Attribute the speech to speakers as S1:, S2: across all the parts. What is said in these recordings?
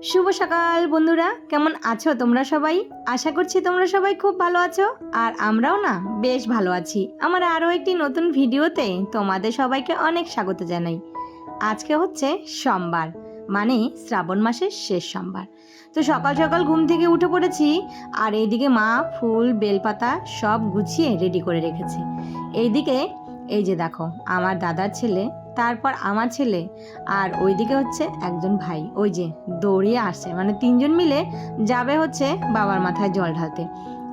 S1: শুভ সকাল বন্ধুরা, কেমন আছো তোমরা সবাই? আশা করছি তোমরা সবাই খুব ভালো আছো, আর আমরাও না বেশ ভালো আছি। আমার আরও একটি নতুন ভিডিওতে তোমাদের সবাইকে অনেক স্বাগত জানাই। আজকে হচ্ছে সোমবার, মানে শ্রাবণ মাসের শেষ সোমবার। তো সকাল সকাল ঘুম থেকে উঠে পড়েছি, আর এইদিকে মা ফুল বেলপাতা সব গুছিয়ে রেডি করে রেখেছে। এইদিকে এই যে দেখো আমার দাদার ছেলে, তারপর আমার ছেলে, আর ওইদিকে হচ্ছে একজন ভাই ওই যে দৌড়িয়ে আসছে, মানে তিনজন মিলে যাবে হচ্ছে বাবার মাথায় জল ঢালতে।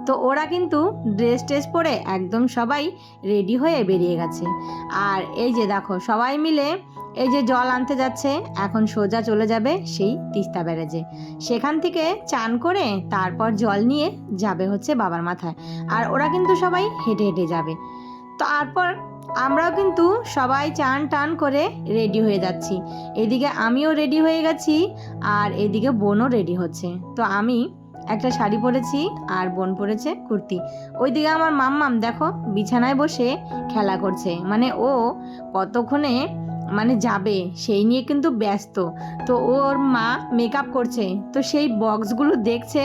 S1: তো ওরা কিন্তু ড্রেস পরে একদম সবাই রেডি হয়ে বেরিয়ে গেছে। আর এই যে দেখো সবাই মিলে এই যে জল আনতে যাচ্ছে, এখন সোজা চলে যাবে সেই তিস্তা ব্যারেজে। সেখান থেকে চান করে তারপর জল নিয়ে যাবে হচ্ছে বাবার মাথায়। আর ওরা কিন্তু সবাই হেঁটে হেঁটে যাবে। তারপর আমরাও কিন্তু সবাই চান টান করে রেডি হয়ে যাচ্ছি। এদিকে আমিও রেডি হয়ে গেছি, আর এদিকে বোনও রেডি হচ্ছে। তো আমি একটা শাড়ি পরেছি, আর বোন পরেছে কুর্তি। ওইদিকে আমার মাম্মাম দেখো বিছানায় বসে খেলা করছে, মানে ও কতক্ষণে মানে যাবে সেই নিয়ে কিন্তু ব্যস্ত। তো ওর মা মেকআপ করছে, তো সেই বক্সগুলো দেখছে,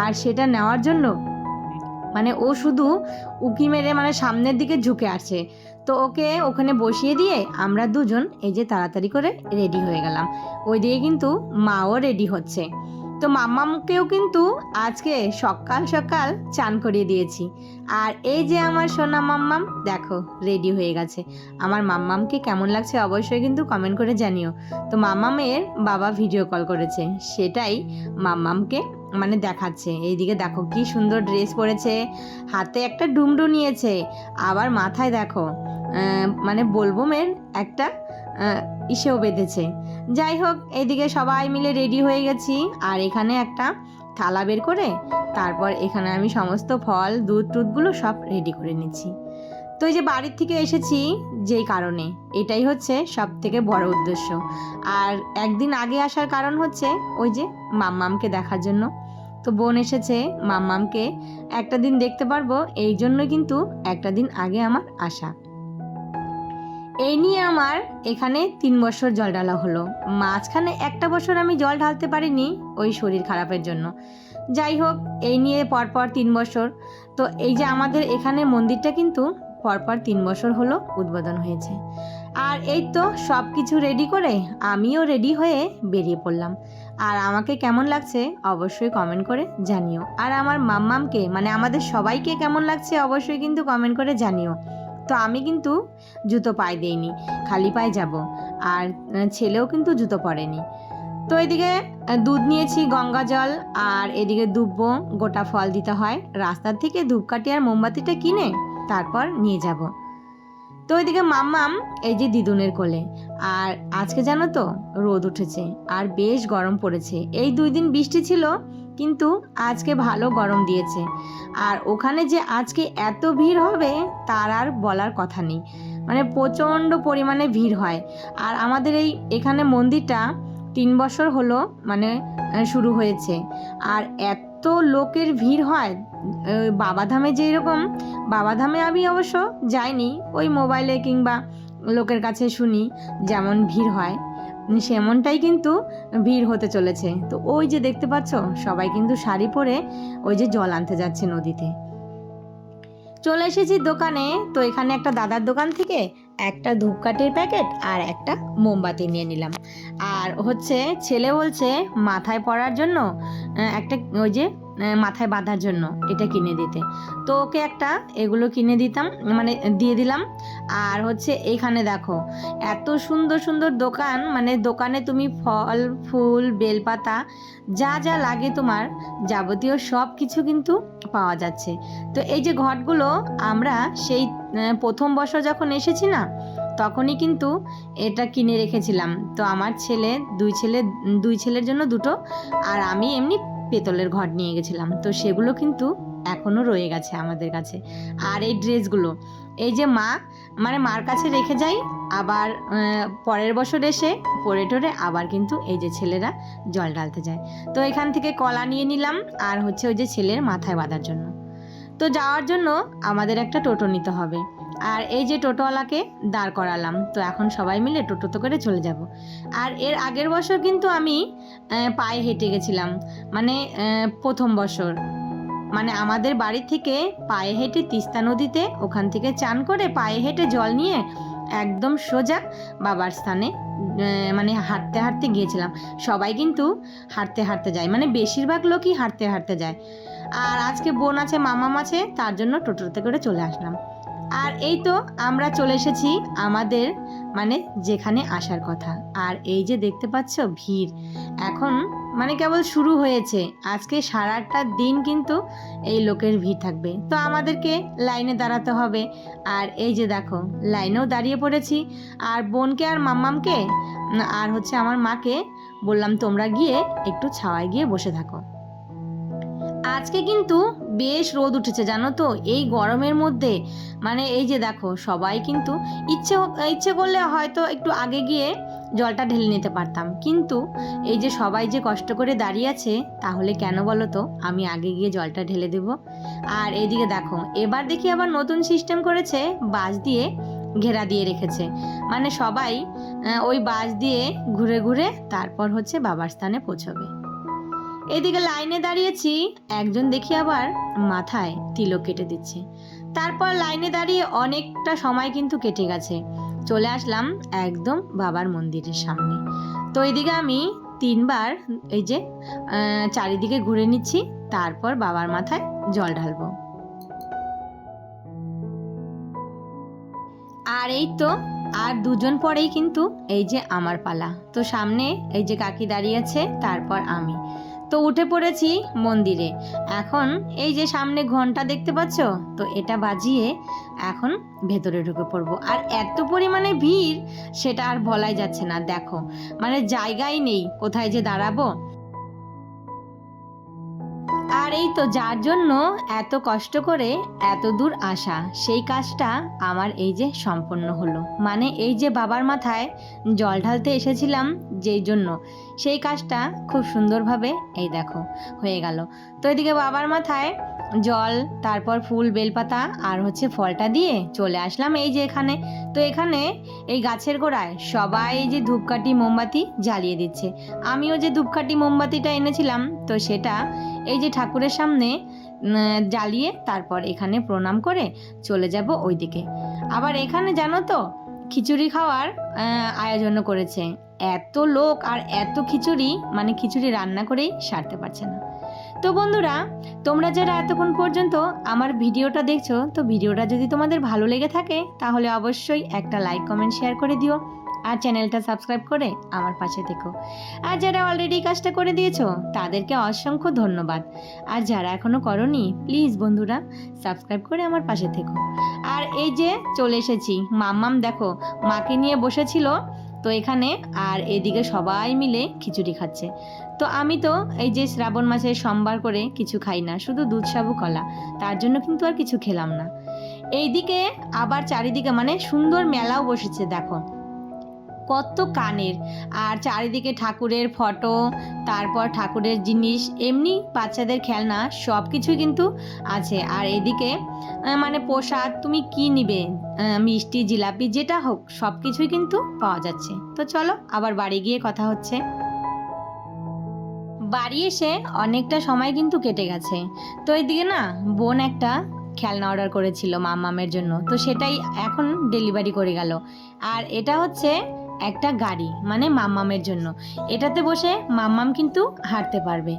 S1: আর সেটা নেওয়ার জন্য মানে ও শুধু উকি মেরে মানে সামনের দিকে ঝুঁকে আসে। তো ওকে ওখানে বসিয়ে দিয়ে আমরা দুজন এই যে তাড়াতাড়ি করে রেডি হয়ে গেলাম। ওইদিকে কিন্তু মাও রেডি হচ্ছে। তো মাম্মামকেও কিন্তু আজকে সকাল সকাল চান করিয়ে দিয়েছি। আর এই যে আমার সোনা মাম্মাম দেখো রেডি হয়ে গেছে। আমার মাম্মামকে কেমন লাগছে অবশ্যই কিন্তু কমেন্ট করে জানিও। তো মাম্মামের বাবা ভিডিও কল করেছে, সেটাই মাম্মামকে মানে দেখাচ্ছে। এইদিকে দেখো কি সুন্দর ড্রেস পরেছে, হাতে একটা ডুমডু নিয়েছে, আবার মাথায় দেখো মানে বোলবমের একটা ইসেও বেঁধেছে। যাই হোক, এইদিকে সবাই মিলে রেডি হয়ে গেছি। আর এখানে একটা থালা বের করে তারপর এখানে আমি সমস্ত ফল দুধ টুধগুলো সব রেডি করে নিচ্ছি। তো এই যে বাড়ির থেকে এসেছি যেই কারণে, এটাই হচ্ছে সব থেকে বড় উদ্দেশ্য। আর একদিন আগে আসার কারণ হচ্ছে ওই যে মাম্মামকে দেখার জন্য। তো বোন এসেছে, মাম্মামকে একটা দিন দেখতে পারবো, এই জন্য কিন্তু একটা দিন আগে আমার আসা। এই নিয়ে আমার এখানে 3 বছর জল ঢালা হলো। মাঝখানে একটা বছর আমি জল ঢালতে পারিনি ওই শরীর খারাপের জন্য। যাই হোক, এই নিয়ে পরপর 3 বছর। তো এই যে আমাদের এখানে মন্দিরটা কিন্তু পরপর 3 বছর হলো উদ্বোধন হয়েছে। আর এই তো সব কিছু রেডি করে আমিও রেডি হয়ে বেরিয়ে পড়লাম। আর আমাকে কেমন লাগছে অবশ্যই কমেন্ট করে জানিও। আর আমার মাম্মামকে মানে আমাদের সবাইকে কেমন লাগছে অবশ্যই কিন্তু কমেন্ট করে জানিও। তো আমি কিন্তু জুতো পায়ে দেইনি, খালি পায়ে যাব। আর ছেলেও কিন্তু জুতো পরেনি। তো এদিকে দুধ নিয়েছি, গঙ্গা জল, আর এদিকে দুব্বো, গোটা ফল দিতে হয়। রাস্তার থেকে ধূপকাঠি আর মোমবাতিটা কিনে তারপর নিয়ে যাব। তো ওইদিকে মাম্মাম এই যে দিদুনের কোলে। আর আজকে জানো তো রোদ উঠেছে, আর বেশ গরম পড়েছে। এই 2 দিন বৃষ্টি ছিল, কিন্তু আজকে ভালো গরম দিয়েছে। আর ওখানে যে আজকে এত ভিড় হবে তার আর বলার কথা নেই, মানে প্রচণ্ড পরিমাণে ভিড় হয়। আর আমাদের এখানে মন্দিরটা 3 বছর হলো মানে শুরু হয়েছে, আর এত লোকের ভিড় হয়। বাবাধামে যেরকম, বাবাধামে আমি অবশ্য যাইনি, ওই মোবাইলে কিংবা লোকের কাছে শুনি যেমন ভিড় হয় সেমনটাই কিন্তু ভিড় হতে চলেছে। তো ওই যে দেখতে পাচ্ছ সবাই কিন্তু শাড়ি পরে ওই যে জল আনতে যাচ্ছে নদীতে। চলে এসেছি দোকানে। তো এখানে একটা দাদার দোকান থেকে একটা ধূপকাঠির প্যাকেট আর একটা মোমবাতি নিয়ে নিলাম। আর হচ্ছে ছেলে বলছে মাথায় পরার জন্য একটা ওই যে মাথায় বাঁধার জন্য এটা কিনে দিতে। তো ওকে একটা এগুলো কিনে দিতাম, মানে দিয়ে দিলাম। আর হচ্ছে এইখানে দেখো এত সুন্দর সুন্দর দোকান, মানে দোকানে তুমি ফল ফুল বেলপাতা যা যা লাগে তোমার যাবতীয় সব কিছু কিন্তু পাওয়া যাচ্ছে। তো এই যে ঘটগুলো আমরা সেই প্রথম বছর যখন এসেছি না, তখনই কিন্তু এটা কিনে রেখেছিলাম। তো আমার দুই ছেলের জন্য 2টো, আর আমি এমনি পেতলের ঘট নিয়ে গেছিলাম। তো সেগুলো কিন্তু এখনও রয়ে গেছে আমাদের কাছে। আর এই ড্রেসগুলো এই যে মানে মার কাছে রেখে যাই, আবার পরের বছর এসে পরে টরে আবার কিন্তু এই যে ছেলেরা জল ঢালতে যায়। তো এখান থেকে কলা নিয়ে নিলাম, আর হচ্ছে ওই যে ছেলের মাথায় বাঁধার জন্য। তো যাওয়ার জন্য আমাদের একটা টোটো নিতে হবে। আর এই যে টোটোওয়ালাকে দাঁড় করালাম, তো এখন সবাই মিলে টোটোতে করে চলে যাব। আর এর আগের বছর কিন্তু আমি পায়ে হেঁটে গেছিলাম, মানে প্রথম বছর, মানে আমাদের বাড়ি থেকে পায়ে হেঁটে তিস্তা নদীতে, ওখান থেকে চান করে পায়ে হেঁটে জল নিয়ে একদম সোজা বাবার স্থানে মানে হাঁটতে হাঁটতে গিয়েছিলাম। সবাই কিন্তু হাঁটতে হাঁটতে যায়, মানে বেশিরভাগ লোকই হাঁটতে হাঁটতে যায়। আর আজকে বোন আছে, মামাম আছে, তার জন্য টোটোতে করে চলে আসলাম। আর এই তো আমরা চলে এসেছি আমাদের মানে যেখানে আসার কথা। আর এই যে দেখতে পাচ্ছ ভিড় এখন মানে কেবল শুরু হয়েছে, আজকে সারাটা দিন কিন্তু এই লোকের ভিড় থাকবে। তো আমাদেরকে লাইনে দাঁড়াতে হবে। আর এই যে দেখো লাইনেও দাঁড়িয়ে পড়েছি। আর বোনকে আর মাম্মামকে আর হচ্ছে আমার মাকে বললাম তোমরা গিয়ে একটু ছাওয়ায় গিয়ে বসে থাকো। আজকে কিন্তু বেশ রোদ উঠেছে জানো তো, এই গরমের মধ্যে। মানে এই যে দেখো সবাই কিন্তু ইচ্ছে করলে হয়তো একটু আগে গিয়ে জলটা ঢেলে নিতে পারতাম, কিন্তু এই যে সবাই যে কষ্ট করে দাঁড়িয়ে আছে, তাহলে কেন বলো তো আমি আগে গিয়ে জলটা ঢেলে দেব। আর এইদিকে দেখো এবার দেখি আবার নতুন সিস্টেম করেছে, বাঁশ দিয়ে ঘেরা দিয়ে রেখেছে, মানে সবাই ওই বাঁশ দিয়ে ঘুরে ঘুরে তারপর হচ্ছে বাবার স্থানে পৌঁছবে। এদিকে লাইনে দাঁড়িয়েছি, একজন দেখি আবার মাথায় তিলক কেটে দিচ্ছে। তারপর লাইনে দাঁড়িয়ে অনেকটা সময় কিন্তু কেটে গেছে, চলে আসলাম একদম বাবার মন্দিরের সামনে। তো এদিকে আমি 3বার এই যে চারিদিকে ঘুরে নিচ্ছি, তারপর বাবার মাথায় জল ঢালবো। আর এই তো আর 2জন পরেই কিন্তু এই যে আমার পালা। তো সামনে এই যে কাকি দাঁড়িয়ে আছে, তারপর আমি তো উঠে পড়েছি মন্দিরে। এখন এই যে সামনে ঘন্টা দেখতে পাচ্ছ, তো এটা বাজিয়ে এখন ভেতরে ঢুকে পড়বো। আর এত পরিমাণে ভিড় সেটা আর বলাই যাচ্ছে না, দেখো মানে জায়গাই নেই কোথায় যে দাঁড়াবো। আর এই তো যার জন্য এত কষ্ট করে এত দূর আসা, সেই কাজটা আমার এই যে সম্পন্ন হলো। মানে এই যে বাবার মাথায় জল ঢালতে এসেছিলাম যেই জন্য, সেই কাজটা খুব সুন্দরভাবে এই দেখো হয়ে গেল। তো এদিকে বাবার মাথায় জল, তারপর ফুল বেলপাতা আর হচ্ছে ফলটা দিয়ে চলে আসলাম এই যে এখানে। তো এখানে এই গাছের গোড়ায় সবাই এই যে ধূপকাঠি মোমবাতি জ্বালিয়ে দিচ্ছে। আমিও যে ধূপকাঠি মোমবাতিটা এনেছিলাম, তো সেটা এই যে ঠাকুরের সামনে জ্বালিয়ে তারপর এখানে প্রণাম করে চলে যাব ওইদিকে। আবার এখানে জানো তো খিচুড়ি খাওয়ার আয়োজন করেছে। এত লোক আর এত খিচুড়ি, মানে খিচুড়ি রান্না করেই সারতে পারছে না। তো বন্ধুরা, তোমরা যারা এতক্ষণ পর্যন্ত আমার ভিডিওটা দেখছো, তো ভিডিওটা যদি তোমাদের ভালো লেগে থাকে তাহলে অবশ্যই একটা লাইক কমেন্ট শেয়ার করে দিও, আর চ্যানেলটা সাবস্ক্রাইব করে আমার পাশে থেকো। আর যারা অলরেডি কাজটা করে দিয়েছো তাদেরকে অসংখ্য ধন্যবাদ। আর যারা এখনও করোনি, প্লিজ বন্ধুরা সাবস্ক্রাইব করে আমার পাশে থেকো। আর এই যে চলে এসেছি, মাম্মাম দেখো মাকে নিয়ে বসেছিল তো এখানে, আর এদিকে সবাই মিলে খিচুড়ি খাচ্ছে। তো আমি তো এই যে শ্রাবণ মাসে সোমবার করে কিছু খাই না, শুধু দুধ সাবু কলা, তার জন্য কিন্তু আর কিছু খেলাম না। এইদিকে আবার চারিদিকে মানে সুন্দর মেলাও বসেছে, দেখো কত কানের, আর চারিদিকে ঠাকুরের ফটো, তারপর ঠাকুরের জিনিস, এমনি বাচ্চাদের খেলনা সব কিছুই কিন্তু আছে। আর এদিকে মানে প্রসাদ তুমি কি নিবে, মিষ্টি জিলাপি যেটা হোক সব কিছুই কিন্তু পাওয়া যাচ্ছে। তো চলো আবার বাড়ি গিয়ে কথা হচ্ছে। বাড়ি এসে অনেকটা সময় কিন্তু কেটে গেছে। তো এইদিকে না বোন একটা খেলনা অর্ডার করেছিল মাম্মামের জন্য, তো সেটাই এখন ডেলিভারি করে গেল। আর এটা হচ্ছে একটা গাড়ি, মানে মাম্মামের জন্য। এটাতে বসে মাম্মাম কিন্তু হাঁটতে পারবে।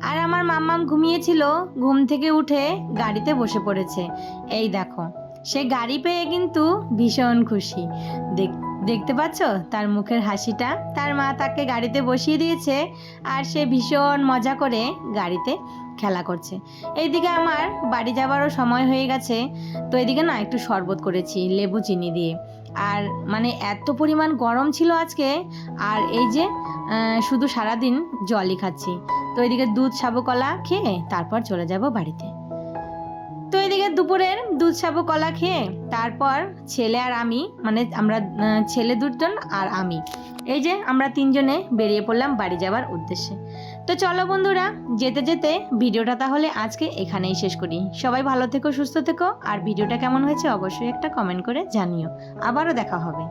S1: আর আমার মাম্মাম ঘুমিয়েছিল, ঘুম থেকে উঠে গাড়িতে বসে পড়েছে। এই দেখো সে গাড়ি পেয়ে কিন্তু ভীষণ খুশি। দেখতে পাচ্ছ তার মুখের হাসিটা, তার মা তাকে গাড়িতে বসিয়ে দিয়েছে আর সে ভীষণ মজা করে গাড়িতে খেলা করছে। এইদিকে আমার বাড়ি যাবারও সময় হয়ে গেছে। তো এদিকে না একটু শরবত করেছি লেবু চিনি দিয়ে। আর মানে এত পরিমাণ গরম ছিল আজকে, আর এই যে শুধু সারাদিন জলই খাচ্ছি। তো এদিকে দুধ সাবু কলা খেয়ে তারপর চলে যাব বাড়িতে। তো এদিকে দুপুরের দুধ সাবু কলা খেয়ে তারপর ছেলে আর আমি, মানে আমরা ছেলে 2জন আর আমি, এই যে আমরা 3জনে বেরিয়ে পড়লাম বাড়ি যাওয়ার উদ্দেশ্যে। তো চলো বন্ধুরা, যেতে যেতে ভিডিওটা তাহলে আজকে এখানেই শেষ করি। সবাই ভালো থেকো, সুস্থ থেকো, আর ভিডিওটা কেমন হয়েছে অবশ্যই একটা কমেন্ট করে জানিও। আবারও দেখা হবে।